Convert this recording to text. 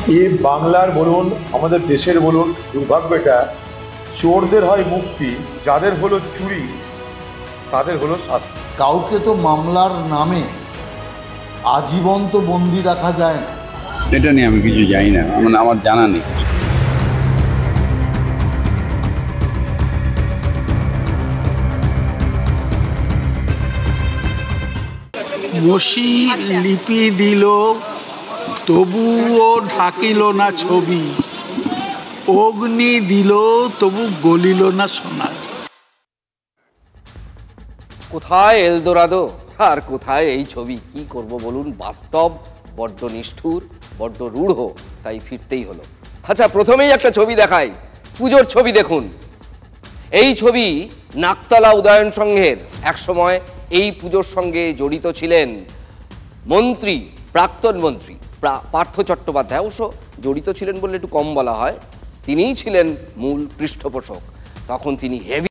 এ বাংলার বলুন, আমাদের দেশের বলুন, দুর্ভাগ্য এটা, চোরদের হয় মুক্তি, যাদের হলো চুরি তাদের হলো শাস্তি। কাউকে তো মামলার নামে আজীবন তো বন্দি রাখা যায় না। এটা নিয়ে আমি কিছু জানি না, মানে আমার জানা নেই। মসি লিপি দিল তবুও ঢাকিল না ছবি, অগ্নি দিল তবু গলিল না সোনা। কোথায় এলদোরাদো আর কোথায় এই ছবি? কি করব বলুন, বাস্তব বড্ড নিষ্ঠুর, বড্ড রূঢ়, তাই ফিরতেই হলো। আচ্ছা, প্রথমেই একটা ছবি দেখাই, পুজোর ছবি দেখুন। এই ছবি নাকতলা উদয়ন সংঘের। একসময় এই পুজোর সঙ্গে জড়িত ছিলেন মন্ত্রী, প্রাক্তন মন্ত্রী পার্থ চট্টোপাধ্যায়। অবশ্য জড়িত ছিলেন বললে একটু কম বলা হয়, তিনিই ছিলেন মূল পৃষ্ঠপোষক। তখন তিনি হেভি